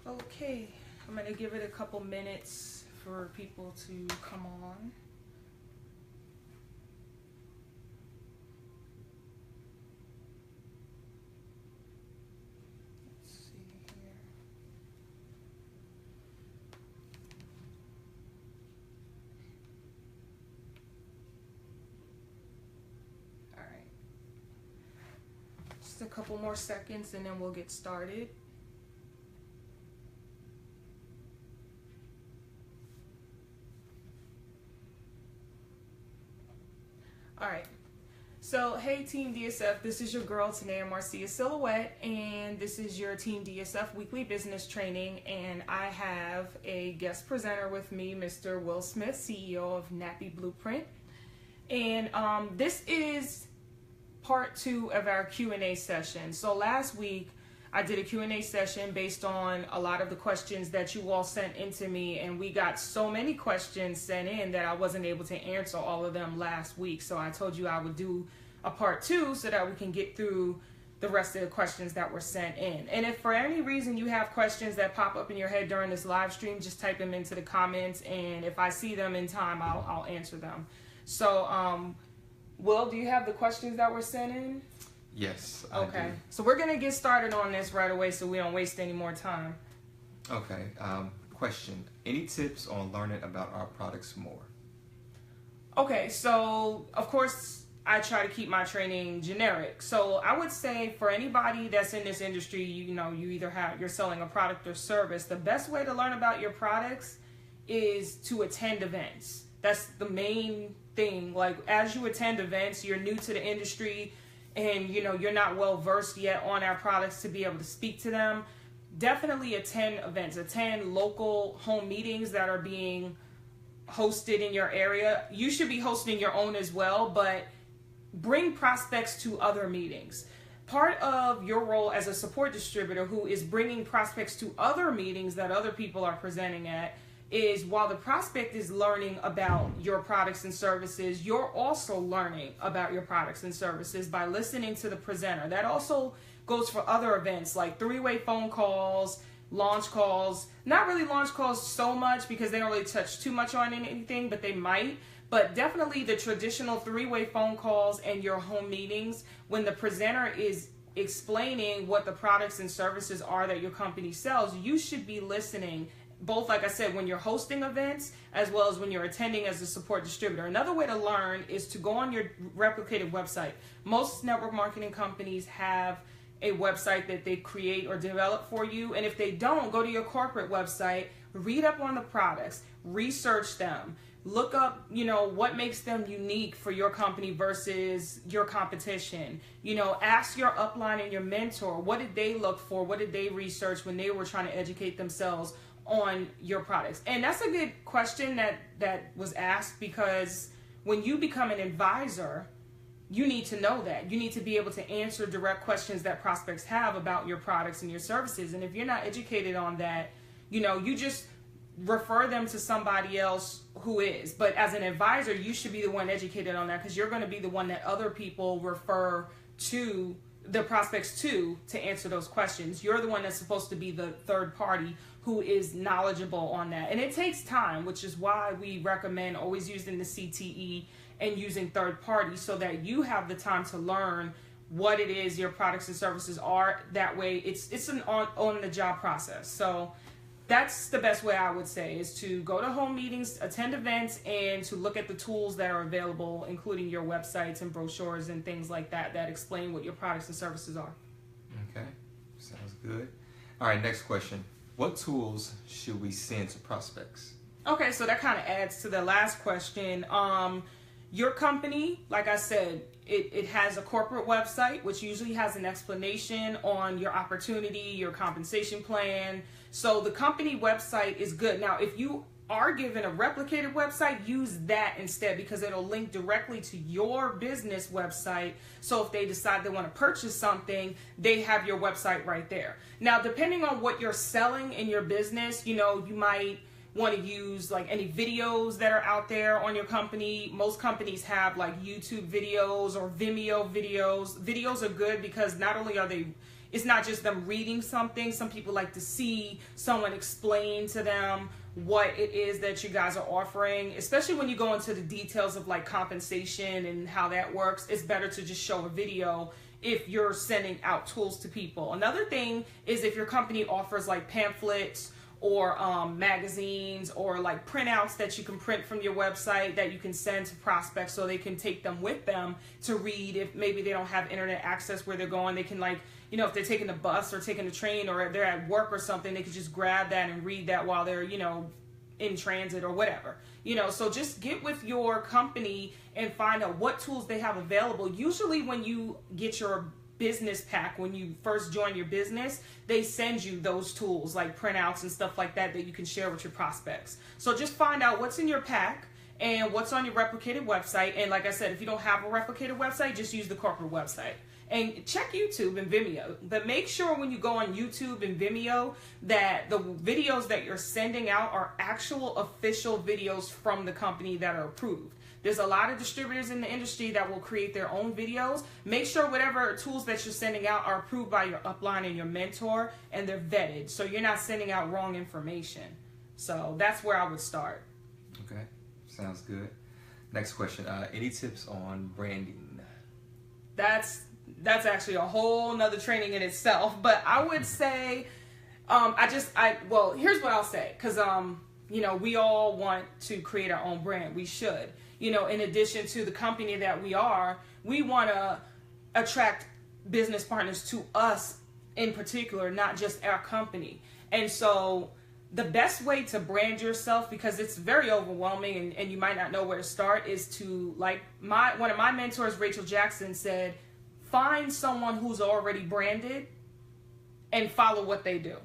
Okay, I'm going to give it a couple minutes for people to come on. Let's see here. All right. Just a couple more seconds and then we'll get started. All right, so hey Team DSF, this is your girl Tanaya-Marcia Silhouette, and this is your Team DSF weekly business training, and I have a guest presenter with me, Mr. Will Smith, CEO of Nappy Blueprint, and this is part 2 of our Q&A session. So last week I did a Q&A session based on a lot of the questions that you all sent into me, and we got so many questions sent in that I wasn't able to answer all of them last week. So I told you I would do a part 2 so that we can get through the rest of the questions that were sent in. And if for any reason you have questions that pop up in your head during this live stream, just type them into the comments, and if I see them in time, I'll answer them. So Will, do you have the questions that were sent in? Yes, okay. I do. So we're going to get started on this right away so we don't waste any more time. Okay. Question. Any tips on learning about our products more? Okay, so of course I try to keep my training generic. So I would say for anybody that's in this industry, you either you're selling a product or service, the best way to learn about your products is to attend events. That's the main thing. Like, as you attend events, you're new to the industry, and you're not well versed yet on our products to be able to speak to them. Definitely attend events, attend local home meetings that are being hosted in your area. You should be hosting your own as well, but bring prospects to other meetings. Part of your role as a support distributor who is bringing prospects to other meetings that other people are presenting at is, while the prospect is learning about your products and services, you're also learning about your products and services by listening to the presenter. That also goes for other events like three-way phone calls, launch calls. Not really launch calls so much because they don't really touch too much on anything, but they might. But definitely the traditional three-way phone calls and your home meetings, when the presenter is explaining what the products and services are that your company sells, you should be listening, both, like I said, when you're hosting events as well as when you're attending as a support distributor. Another way to learn is to go on your replicated website. Most network marketing companies have a website that they create or develop for you, and if they don't, go to your corporate website, read up on the products, research them, look up, what makes them unique for your company versus your competition. Ask your upline and your mentor, what did they look for? What did they research when they were trying to educate themselves on your products? And that's a good question that was asked, because when you become an advisor, you need to know that. You need to be able to answer direct questions that prospects have about your products and your services. And if you're not educated on that, you just refer them to somebody else who is. But as an advisor, you should be the one educated on that, because you're going to be the one that other people refer to the prospects to answer those questions. You're the one that's supposed to be the third party who is knowledgeable on that. And it takes time, which is why we recommend always using the CTE and using third parties, so that you have the time to learn what it is your products and services are. That way it's an on the job process. So that's the best way I would say, is to go to home meetings, attend events, and to look at the tools that are available, including your websites and brochures and things like that explain what your products and services are. Okay, sounds good. All right, next question. What tools should we send to prospects? Okay, so that kind of adds to the last question. Your company, like I said, it has a corporate website, which usually has an explanation on your opportunity, your compensation plan. So the company website is good. Now, if you are given a replicated website, use that instead, because it'll link directly to your business website. So if they decide they want to purchase something, they have your website right there. Now, depending on what you're selling in your business, you might want to use like any videos that are out there on your company. Most companies have like YouTube videos or Vimeo videos. Videos are good because not only are they it's not just them reading something. Some people like to see someone explain to them what it is that you guys are offering, especially when you go into the details of like compensation and how that works. It's better to just show a video if you're sending out tools to people. Another thing is if your company offers like pamphlets or magazines or like printouts that you can print from your website that you can send to prospects so they can take them with them to read. If maybe they don't have internet access where they're going, they can, like, you know, if they're taking the bus or taking the train or they're at work or something, they could just grab that and read that while they're, you know, in transit or whatever, you know. So just get with your company and find out what tools they have available. Usually when you get your business pack, when you first join your business, they send you those tools like printouts and stuff like that that you can share with your prospects. So just find out what's in your pack and what's on your replicated website. And like I said, if you don't have a replicated website, just use the corporate website. And check YouTube and Vimeo. But make sure when you go on YouTube and Vimeo that the videos that you're sending out are actual official videos from the company that are approved. There's a lot of distributors in the industry that will create their own videos. Make sure whatever tools that you're sending out are approved by your upline and your mentor, and they're vetted, so you're not sending out wrong information. So that's where I would start. Okay, sounds good. Next question. Any tips on branding? That's actually a whole nother training in itself. But I would say, well, here's what I'll say, because you know, we all want to create our own brand. We should. You know, in addition to the company that we are, we want to attract business partners to us in particular, not just our company. And so the best way to brand yourself, because it's very overwhelming and you might not know where to start, is to, like one of my mentors, Rachel Jackson, said, find someone who's already branded and follow what they do.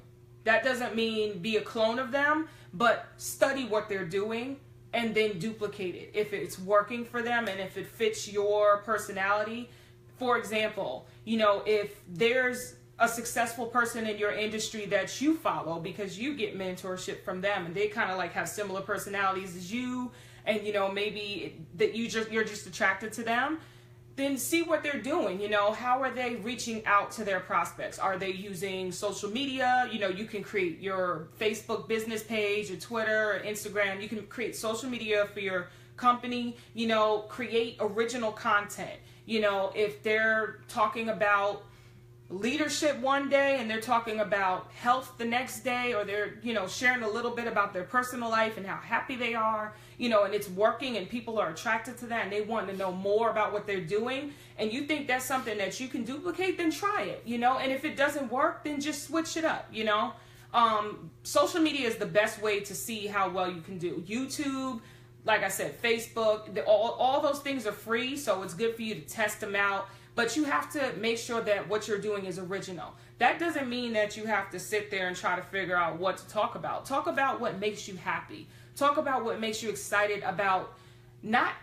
That doesn't mean be a clone of them, but study what they're doing and then duplicate it if it's working for them and if it fits your personality. For example, you know, if there's a successful person in your industry that you follow because you get mentorship from them and they kind of like have similar personalities as you, and you know, maybe that you're just attracted to them, then see what they're doing. You know, how are they reaching out to their prospects? Are they using social media? You know, you can create your Facebook business page or Twitter or Instagram. You can create social media for your company. You know, create original content. You know, if they're talking about leadership one day and they're talking about health the next day, or they're, you know, sharing a little bit about their personal life and how happy they are, you know, and it's working and people are attracted to that and they want to know more about what they're doing, and you think that's something that you can duplicate, then try it, you know. And if it doesn't work, then just switch it up, you know. Social media is the best way to see how well you can do. YouTube, like I said, Facebook, all those things are free, so it's good for you to test them out. But you have to make sure that what you're doing is original. That doesn't mean that you have to sit there and try to figure out what to talk about. Talk about what makes you happy. Talk about what makes you excited about not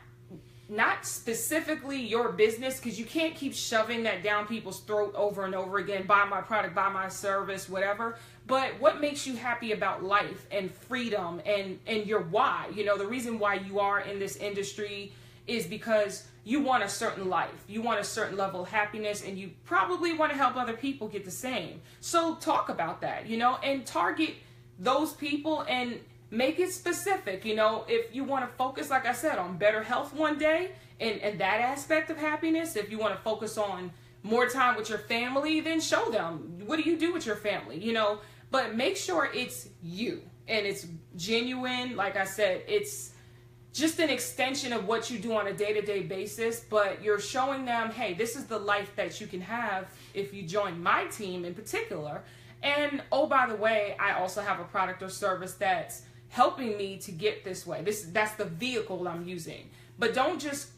specifically your business, because you can't keep shoving that down people's throat over and over again. Buy my product, buy my service, whatever. But what makes you happy about life and freedom and your why? You know, the reason why you are in this industry is because you want a certain life. You want a certain level of happiness, and you probably want to help other people get the same. So talk about that, you know, and target those people and make it specific. You know, if you want to focus, like I said, on better health one day and that aspect of happiness, if you want to focus on more time with your family, then show them, what do you do with your family, you know. But make sure it's you and it's genuine. Like I said, it's just an extension of what you do on a day-to-day basis, but you're showing them, hey, this is the life that you can have if you join my team in particular. And oh, by the way, I also have a product or service that's helping me to get this way. That's the vehicle I'm using. But don't just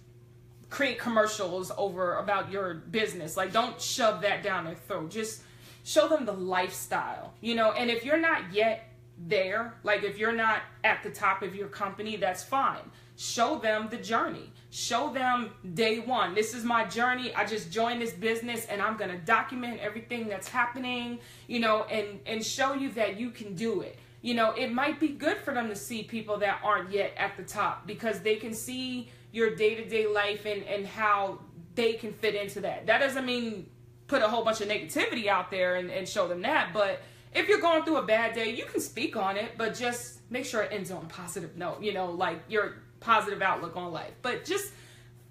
create commercials about your business. Like, don't shove that down their throat. Just show them the lifestyle, you know. And if you're not yet there, like if you're not at the top of your company, that's fine. Show them the journey. Show them day one. This is my journey. I just joined this business and I'm going to document everything that's happening, you know, and show you that you can do it. You know, it might be good for them to see people that aren't yet at the top, because they can see your day-to-day life and how they can fit into that. That doesn't mean put a whole bunch of negativity out there and show them that. But if you're going through a bad day, you can speak on it, but just make sure it ends on a positive note, you know, like your positive outlook on life. But just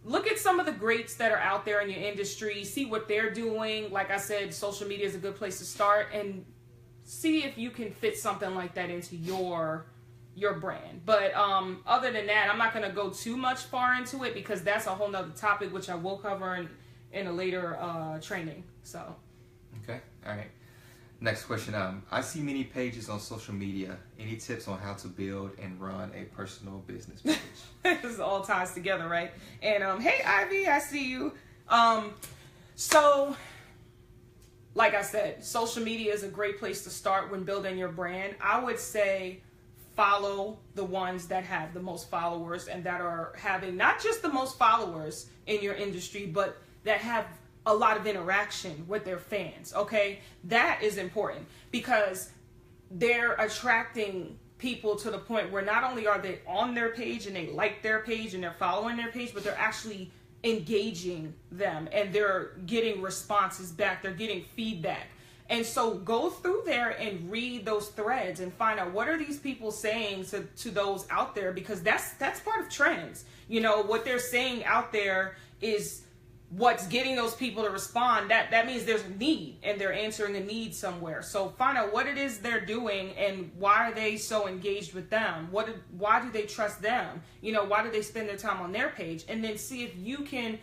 look at some of the greats that are out there in your industry, see what they're doing. Like I said, social media is a good place to start, and see if you can fit something like that into your brand. But other than that, I'm not going to go too much far into it, because that's a whole nother topic, which I will cover in a later training. So okay, all right. Next question. I see many pages on social media. Any tips on how to build and run a personal business page? This all ties together, right? And hey, Ivy, I see you. So like I said, social media is a great place to start when building your brand. I would say follow the ones that have the most followers, and that are having not just the most followers in your industry, but that have a lot of interaction with their fans. Okay, that is important, because they're attracting people to the point where not only are they on their page and they like their page and they're following their page, but they're actually engaging them, and they're getting responses back, they're getting feedback. And so go through there and read those threads and find out, what are these people saying to those out there, because that's part of trends. You know, what they're saying out there is what's getting those people to respond. That means there's a need, and they're answering a need somewhere. So find out what it is they're doing, and why are they so engaged with them? Why do they trust them? You know, why do they spend their time on their page? And then see if you can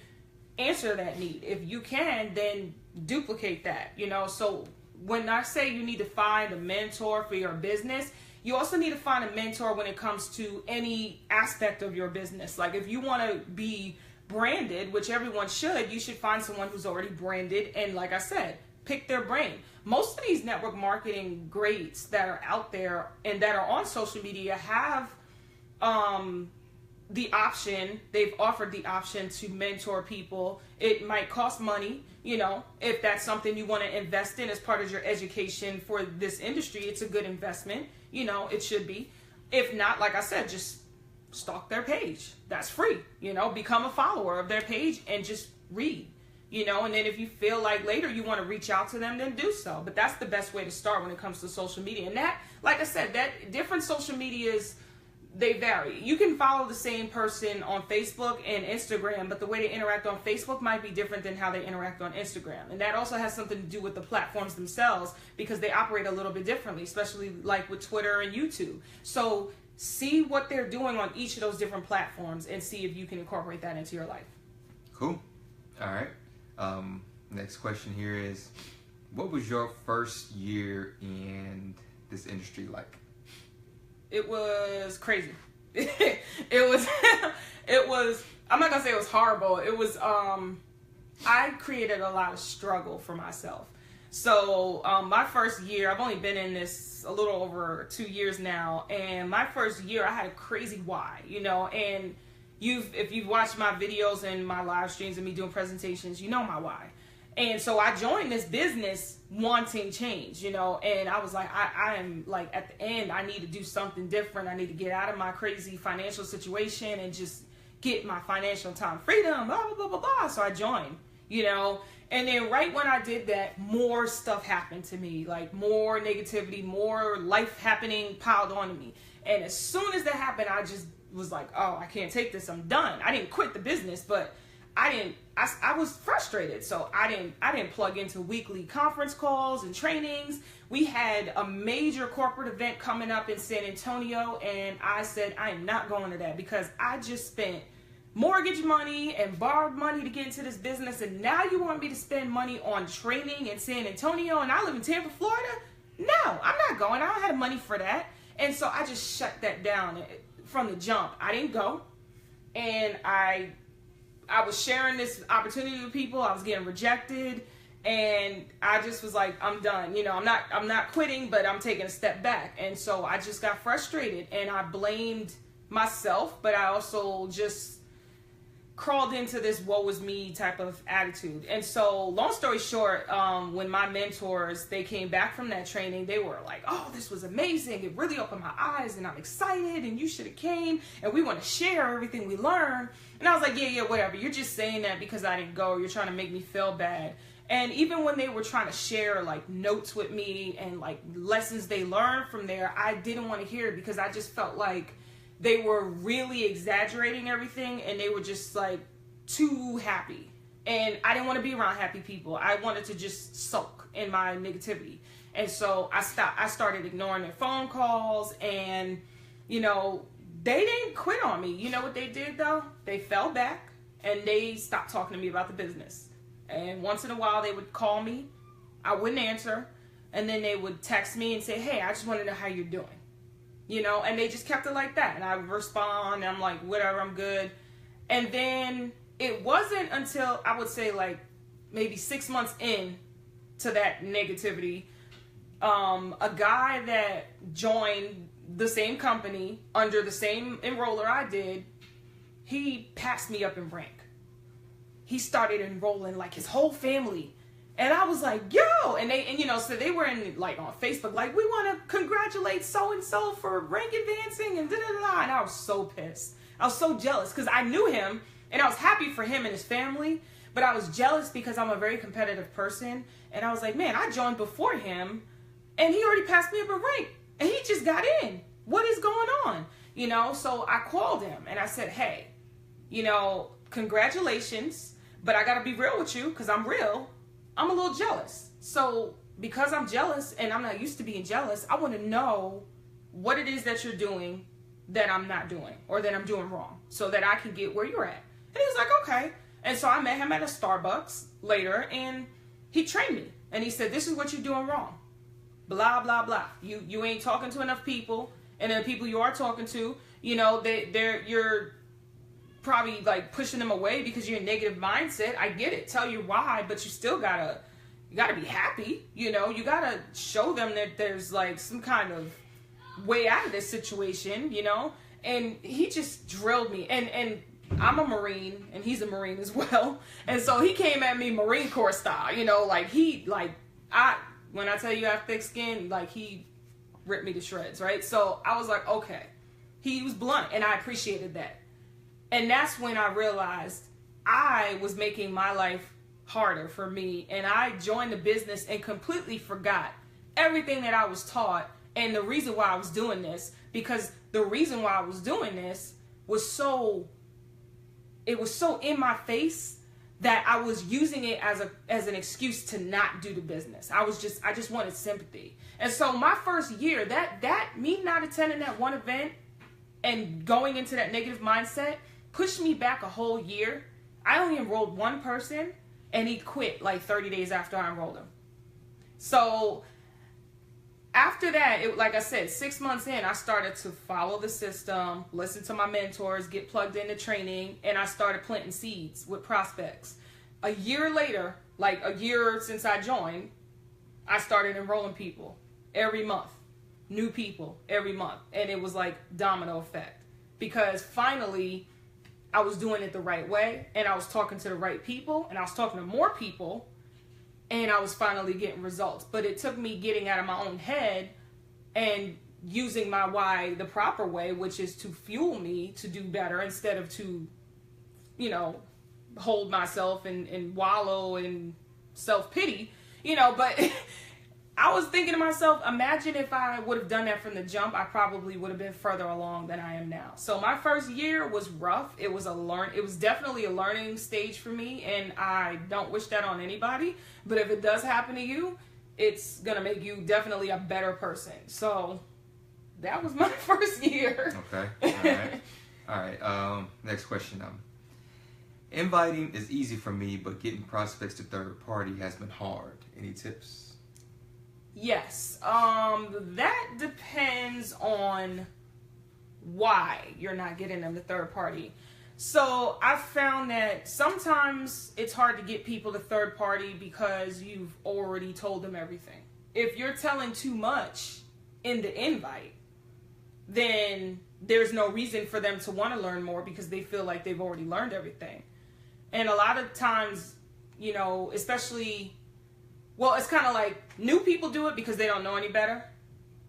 answer that need. If you can, then duplicate that. You know, so when I say you need to find a mentor for your business, you also need to find a mentor when it comes to any aspect of your business. Like if you want to be branded, which everyone should, you should find someone who's already branded, and like I said, pick their brain. Most of these network marketing greats that are out there and that are on social media have the option, they've offered the option to mentor people. It might cost money, you know, if that's something you want to invest in as part of your education for this industry, it's a good investment, you know, it should be. If not, like I said, just stalk their page. That's free, you know, become a follower of their page and just read, you know, and then if you feel like later you want to reach out to them, then do so. But that's the best way to start when it comes to social media. And that, like I said, that different social medias, they vary. You can follow the same person on Facebook and Instagram, but the way they interact on Facebook might be different than how they interact on Instagram. And that also has something to do with the platforms themselves, because they operate a little bit differently, especially like with Twitter and YouTube. So see what they're doing on each of those different platforms and see if you can incorporate that into your life. Cool. All right. Next question here is, what was your first year in this industry like? It was crazy. it was, I'm not gonna say it was horrible. It was, I created a lot of struggle for myself. So my first year, I've only been in this a little over 2 years now, and my first year I had a crazy why, you know, and if you've watched my videos and my live streams and me doing presentations, you know my why. And so I joined this business wanting change, you know, and I was like, I am like, at the end, I need to do something different. I need to get out of my crazy financial situation and just get my financial time freedom, blah, blah, blah, blah, blah. So I joined, you know, and then right when I did that, more stuff happened to me, like more negativity, more life happening piled onto me. And as soon as that happened, I just was like, oh, I can't take this. I'm done. I didn't quit the business, but I was frustrated. So I didn't plug into weekly conference calls and trainings. We had a major corporate event coming up in San Antonio, and I said, I am not going to that, because I just spent mortgage money and borrowed money to get into this business, and now you want me to spend money on training in San Antonio, and I live in Tampa, Florida? No, I'm not going. I don't have money for that. And so I just shut that down from the jump. I didn't go, and I was sharing this opportunity with people. I was getting rejected, and I just was like, I'm done. You know, I'm not quitting, but I'm taking a step back. And so I just got frustrated, and I blamed myself, but I also just crawled into this woe is me type of attitude. And so long story short, when my mentors, they came back from that training, they were like, oh, this was amazing. It really opened my eyes, and I'm excited, and you should have came, and we want to share everything we learned. And I was like, yeah, whatever. You're just saying that because I didn't go. You're trying to make me feel bad. And even when they were trying to share like notes with me and like lessons they learned from there, I didn't want to hear it because I just felt like they were really exaggerating everything and they were just like too happy. And I didn't want to be around happy people. I wanted to just sulk in my negativity. And so I started ignoring their phone calls, and, you know, they didn't quit on me. You know what they did though? They fell back and they stopped talking to me about the business. And once in a while they would call me. I wouldn't answer. And then they would text me and say, hey, I just want to know how you're doing. You know, and they just kept it like that. And I would respond. And I'm like, whatever, I'm good. And then it wasn't until I would say like maybe 6 months in to that negativity, a guy that joined the same company under the same enroller I did, he passed me up in rank. He started enrolling like his whole family. And I was like, yo, and you know, so they were in like on Facebook, like, we want to congratulate so-and-so for rank advancing and da-da-da-da. And I was so pissed. I was so jealous because I knew him and I was happy for him and his family, but I was jealous because I'm a very competitive person. And I was like, man, I joined before him and he already passed me up in rank and he just got in. What is going on? You know, so I called him and I said, hey, you know, congratulations, but I got to be real with you because I'm real. I'm a little jealous. So because I'm jealous and I'm not used to being jealous, I want to know what it is that you're doing that I'm not doing or that I'm doing wrong so that I can get where you're at. And he was like, okay. And so I met him at a Starbucks later and he trained me. And he said, this is what you're doing wrong. Blah, blah, blah. You ain't talking to enough people. And then the people you are talking to, you know, you're probably like pushing them away because you're in a negative mindset. I get it. Tell you why, but you still gotta be happy. You know, you gotta show them that there's like some kind of way out of this situation, you know. And he just drilled me. And I'm a Marine and he's a Marine as well. And so he came at me Marine Corps style, you know, like when I tell you I have thick skin, like he ripped me to shreds, right? So I was like, okay. He was blunt and I appreciated that. And that's when I realized I was making my life harder for me. And I joined the business and completely forgot everything that I was taught and the reason why I was doing this. Because the reason why I was doing this was so in my face that I was using it as an excuse to not do the business. I just wanted sympathy. And so my first year, that me not attending that one event and going into that negative mindset pushed me back a whole year. I only enrolled one person and he quit like 30 days after I enrolled him. So after that, like I said, 6 months in, I started to follow the system, listen to my mentors, get plugged into training, and I started planting seeds with prospects. A year later, like a year since I joined, I started enrolling people every month, new people every month. And it was like domino effect because finally I was doing it the right way and I was talking to the right people and I was talking to more people. And I was finally getting results. But it took me getting out of my own head and using my why the proper way, which is to fuel me to do better instead of to, you know, hold myself and wallow in self-pity, you know. But I was thinking to myself, imagine if I would have done that from the jump, I probably would have been further along than I am now. So my first year was rough. It was definitely a learning stage for me, and I don't wish that on anybody. But if it does happen to you, it's going to make you definitely a better person. So that was my first year. Okay. All right. Next question. Inviting is easy for me, but getting prospects to third party has been hard. Any tips? Yes. That depends on why you're not getting them to third party. So I've found that sometimes it's hard to get people to third party because you've already told them everything. If you're telling too much in the invite, then there's no reason for them to want to learn more because they feel like they've already learned everything. And a lot of times, you know, especially, well, it's kind of like new people do it because they don't know any better.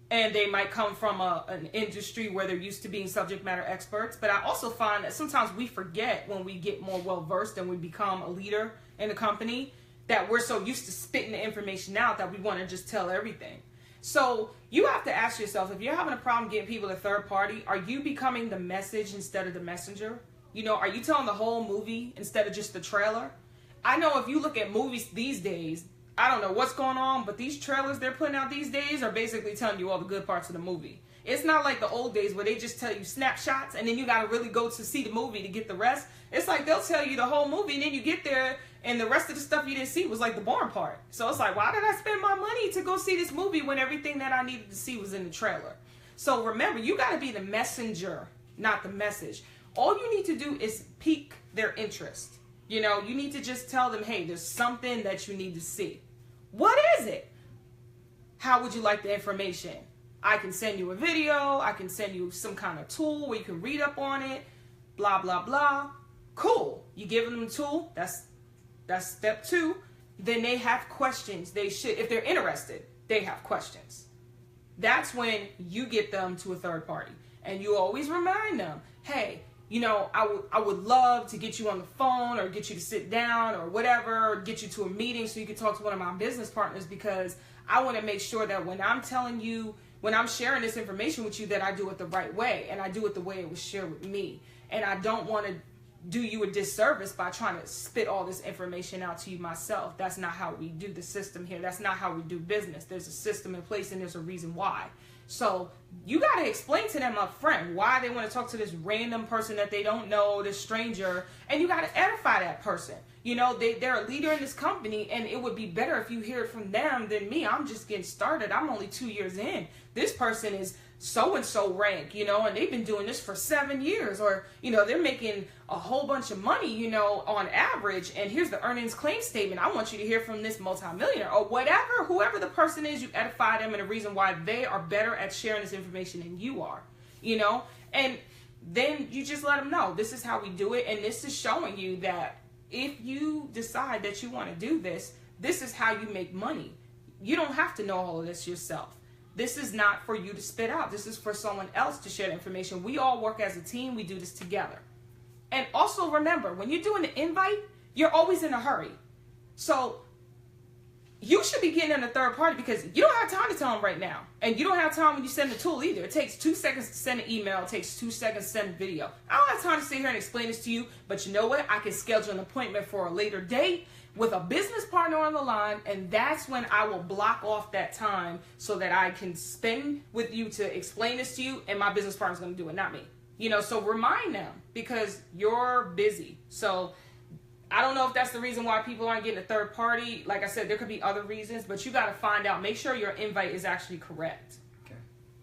And they might come from an industry where they're used to being subject matter experts. But I also find that sometimes we forget when we get more well-versed and we become a leader in a company that we're so used to spitting the information out that we want to just tell everything. So you have to ask yourself, if you're having a problem getting people to third party, are you becoming the message instead of the messenger? You know, are you telling the whole movie instead of just the trailer? I know if you look at movies these days, I don't know what's going on, but these trailers they're putting out these days are basically telling you all the good parts of the movie. It's not like the old days where they just tell you snapshots and then you got to really go to see the movie to get the rest. It's like they'll tell you the whole movie and then you get there and the rest of the stuff you didn't see was like the boring part. So it's like, why did I spend my money to go see this movie when everything that I needed to see was in the trailer? So remember, you got to be the messenger, not the message. All you need to do is pique their interest. You know, you need to just tell them, hey, there's something that you need to see. What is it? How would you like the information? I can send you a video. I can send you some kind of tool where you can read up on it. Blah, blah, blah. Cool. You give them the tool. That's step 2. Then they have questions. They should, if they're interested, they have questions. That's when you get them to a third party. And you always remind them, hey, you know, I would love to get you on the phone or get you to sit down or whatever, or get you to a meeting so you can talk to one of my business partners, because I want to make sure that when I'm telling you, when I'm sharing this information with you, that I do it the right way and I do it the way it was shared with me. And I don't want to do you a disservice by trying to spit all this information out to you myself. That's not how we do the system here. That's not how we do business. There's a system in place and there's a reason why. So you got to explain to them up front why they want to talk to this random person that they don't know, this stranger, and you got to edify that person. You know, they're a leader in this company, and it would be better if you hear it from them than me. I'm just getting started. I'm only 2 years in. This person is so-and-so rank, you know, and they've been doing this for 7 years, or, you know, they're making a whole bunch of money, you know, on average, and here's the earnings claim statement. I want you to hear from this multimillionaire, or whatever, whoever the person is, you edify them and a reason why they are better at sharing this information than you are, you know, and then you just let them know, this is how we do it, and this is showing you that if you decide that you want to do this, this is how you make money. You don't have to know all of this yourself. This is not for you to spit out. This is for someone else to share the information. We all work as a team. We do this together. And also remember, when you're doing the invite, you're always in a hurry. So you should be getting in a third party because you don't have time to tell them right now. And you don't have time when you send the tool either. It takes 2 seconds to send an email. It takes 2 seconds to send a video. I don't have time to sit here and explain this to you. But you know what? I can schedule an appointment for a later date with a business partner on the line, and that's when I will block off that time so that I can spend with you to explain this to you, and my business partner's going to do it, not me. You know, so remind them because you're busy. So I don't know if that's the reason why people aren't getting a third party. Like I said, there could be other reasons, but you got to find out. Make sure your invite is actually correct. Okay.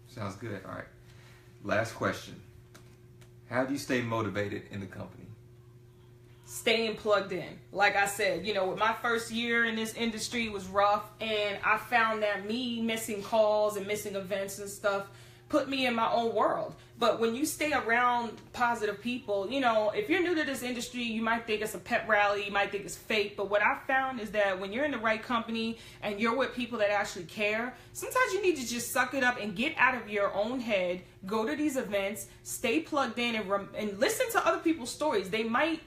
Sounds good. All right. Last question. How do you stay motivated in the company? Staying plugged in. Like I said, you know, with my first year in this industry was rough, and I found that me missing calls and missing events and stuff put me in my own world. But when you stay around positive people, you know, if you're new to this industry, you might think it's a pep rally, you might think it's fake, but what I found is that when you're in the right company and you're with people that actually care, sometimes you need to just suck it up and get out of your own head, go to these events, stay plugged in, and listen to other people's stories. They might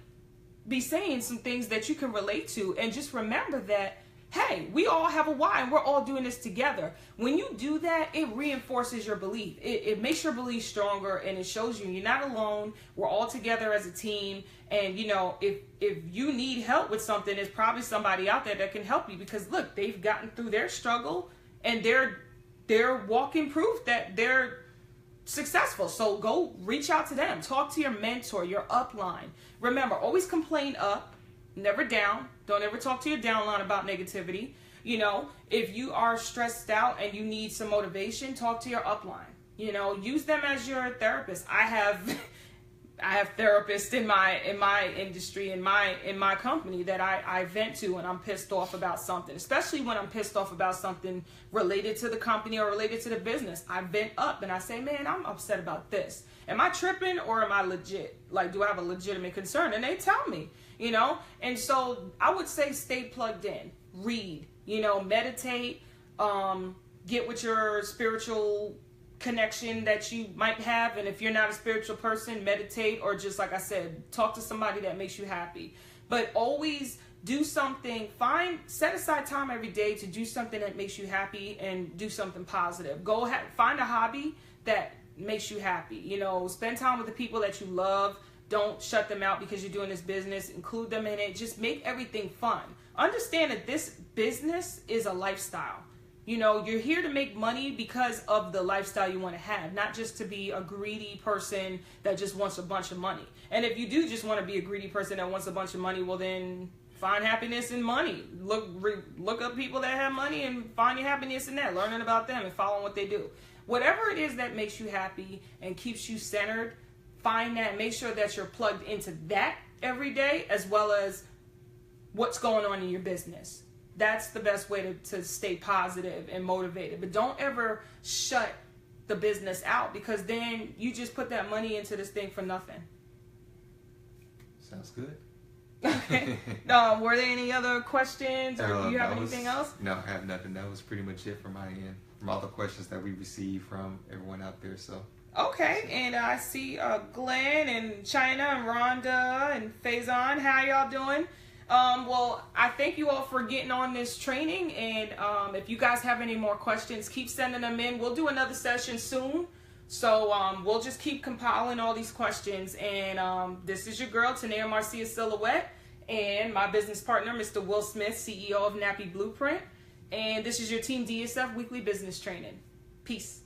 be saying some things that you can relate to, and just remember that, hey, we all have a why and we're all doing this together. When you do that, it reinforces your belief. It makes your belief stronger, and it shows you you're not alone. We're all together as a team, and you know, if you need help with something, there's probably somebody out there that can help you, because look, they've gotten through their struggle and they're walking proof that they're successful. So go reach out to them. Talk to your mentor, your upline. Remember, always complain up, never down. Don't ever talk to your downline about negativity. You know, if you are stressed out and you need some motivation, talk to your upline. You know, use them as your therapist. I have therapists in my industry, in my company that I vent to when I'm pissed off about something, especially when I'm pissed off about something related to the company or related to the business. I vent up and I say, man, I'm upset about this. Am I tripping or am I legit? Like, do I have a legitimate concern? And they tell me, you know? And so I would say stay plugged in, read, you know, meditate, get with your spiritual connection that you might have, and if you're not a spiritual person, meditate, or just like I said, talk to somebody that makes you happy. But always do something, set aside time every day to do something that makes you happy and do something positive. Find a hobby that makes you happy. You know, spend time with the people that you love. Don't shut them out because you're doing this business. Include them in it. Just make everything fun. Understand that this business is a lifestyle. You know, you're here to make money because of the lifestyle you want to have, not just to be a greedy person that just wants a bunch of money. And if you do just want to be a greedy person that wants a bunch of money, well then find happiness in money. Look up people that have money and find your happiness in that, learning about them and following what they do. Whatever it is that makes you happy and keeps you centered, find that. Make sure that you're plugged into that every day, as well as what's going on in your business. That's the best way to stay positive and motivated. But don't ever shut the business out, because then you just put that money into this thing for nothing. Sounds good. Okay. Were there any other questions, or do you have anything else? No, I have nothing. That was pretty much it from my end, from all the questions that we received from everyone out there. So. Okay, and I see Glenn and China and Rhonda and Faison. How y'all doing? Well, I thank you all for getting on this training, and if you guys have any more questions, keep sending them in. We'll do another session soon, so we'll just keep compiling all these questions. And this is your girl, Tanaya-Marcia Silhouette, and my business partner, Mr. Will Smith, CEO of Nappy Blueprint, and this is your Team DSF Weekly Business Training. Peace.